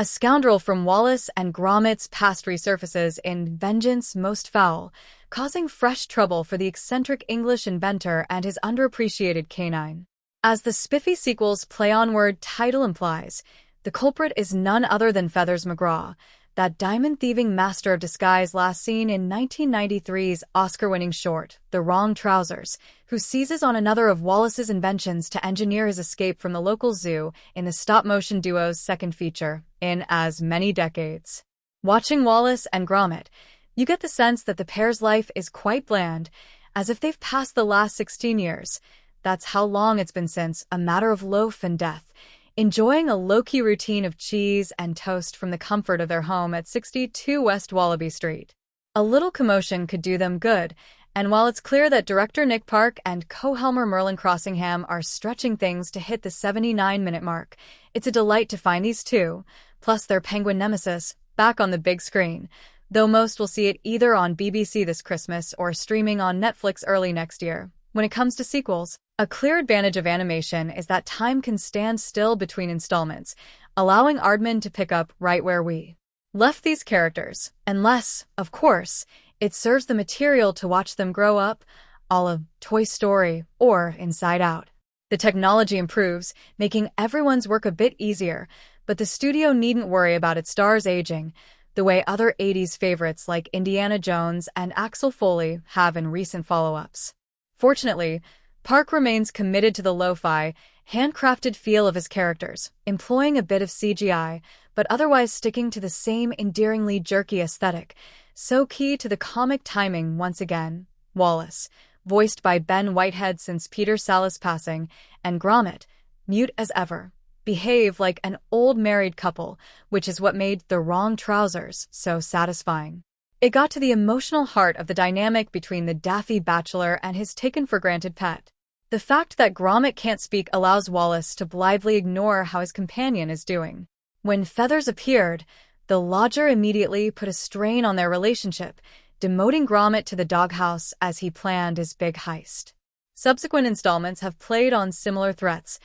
A scoundrel from Wallace and Gromit's past resurfaces in Vengeance Most Fowl, causing fresh trouble for the eccentric English inventor and his underappreciated canine. As the spiffy sequel's play-on-word title implies, the culprit is none other than Feathers McGraw, that diamond-thieving master of disguise last seen in 1993's Oscar-winning short, The Wrong Trousers, who seizes on another of Wallace's inventions to engineer his escape from the local zoo in the stop-motion duo's second feature, in as many decades. Watching Wallace and Gromit, you get the sense that the pair's life is quite bland, as if they've passed the last 16 years. That's how long it's been since A Matter of Loaf and Death, enjoying a low-key routine of cheese and toast from the comfort of their home at 62 West Wallaby Street. A little commotion could do them good, and while it's clear that director Nick Park and co-helmer Merlin Crossingham are stretching things to hit the 79-minute mark, it's a delight to find these two, plus their penguin nemesis, back on the big screen, though most will see it either on BBC this Christmas or streaming on Netflix early next year. When it comes to sequels, a clear advantage of animation is that time can stand still between installments, allowing Aardman to pick up right where we left these characters, unless, of course, it serves the material to watch them grow up, a la Toy Story or Inside Out. The technology improves, making everyone's work a bit easier, but the studio needn't worry about its stars aging, the way other 80s favorites like Indiana Jones and Axel Foley have in recent follow-ups. Fortunately, Park remains committed to the lo-fi, handcrafted feel of his characters, employing a bit of CGI, but otherwise sticking to the same endearingly jerky aesthetic, so key to the comic timing once again. Wallace, voiced by Ben Whitehead since Peter Sallis' passing, and Gromit, mute as ever, behave like an old married couple, which is what made The Wrong Trousers so satisfying. It got to the emotional heart of the dynamic between the daffy bachelor and his taken-for-granted pet. The fact that Gromit can't speak allows Wallace to blithely ignore how his companion is doing. When Feathers appeared, the lodger immediately put a strain on their relationship, demoting Gromit to the doghouse as he planned his big heist. Subsequent installments have played on similar threats,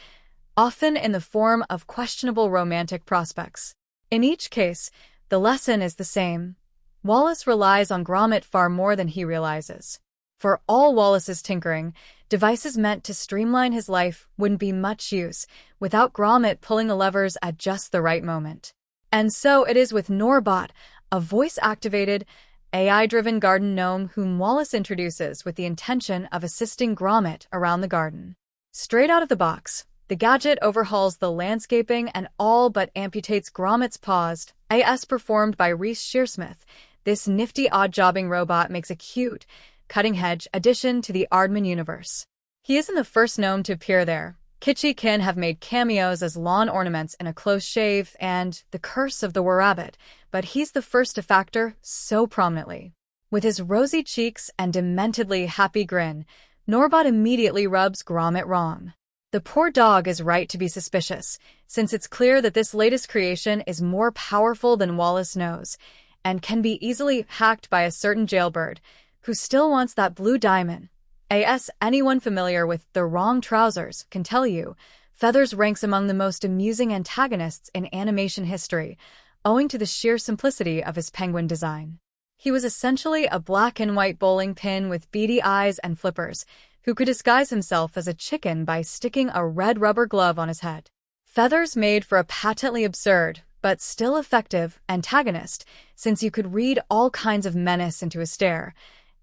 often in the form of questionable romantic prospects. In each case, the lesson is the same. Wallace relies on Gromit far more than he realizes. For all Wallace's tinkering, devices meant to streamline his life wouldn't be much use without Gromit pulling the levers at just the right moment. And so it is with Norbot, a voice-activated, AI-driven garden gnome whom Wallace introduces with the intention of assisting Gromit around the garden. Straight out of the box, the gadget overhauls the landscaping and all but amputates Gromit's paws, as performed by Reese Shearsmith. This nifty odd-jobbing robot makes a cute, cutting-edge addition to the Aardman universe. He isn't the first gnome to appear there. Kitschy Kin have made cameos as lawn ornaments in A Close Shave and The Curse of the Were-Rabbit, but he's the first to factor so prominently. With his rosy cheeks and dementedly happy grin, Norbot immediately rubs Gromit wrong. The poor dog is right to be suspicious, since it's clear that this latest creation is more powerful than Wallace knows, and can be easily hacked by a certain jailbird, who still wants that blue diamond. As anyone familiar with The Wrong Trousers can tell you, Feathers ranks among the most amusing antagonists in animation history, owing to the sheer simplicity of his penguin design. He was essentially a black and white bowling pin with beady eyes and flippers, who could disguise himself as a chicken by sticking a red rubber glove on his head. Feathers made for a patently absurd, but still effective, antagonist, since you could read all kinds of menace into his stare,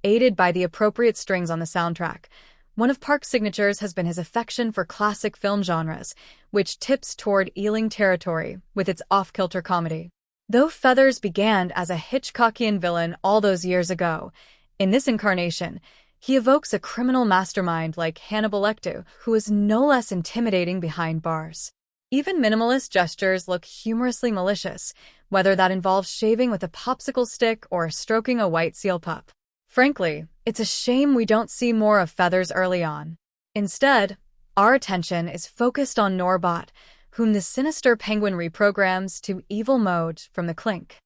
aided by the appropriate strings on the soundtrack. One of Park's signatures has been his affection for classic film genres, which tips toward Ealing territory with its off-kilter comedy. Though Feathers began as a Hitchcockian villain all those years ago, in this incarnation, he evokes a criminal mastermind like Hannibal Lecter, who is no less intimidating behind bars. Even minimalist gestures look humorously malicious, whether that involves shaving with a popsicle stick or stroking a white seal pup. Frankly, it's a shame we don't see more of Feathers early on. Instead, our attention is focused on Norbot, whom the sinister penguin reprograms to evil mode from the clink.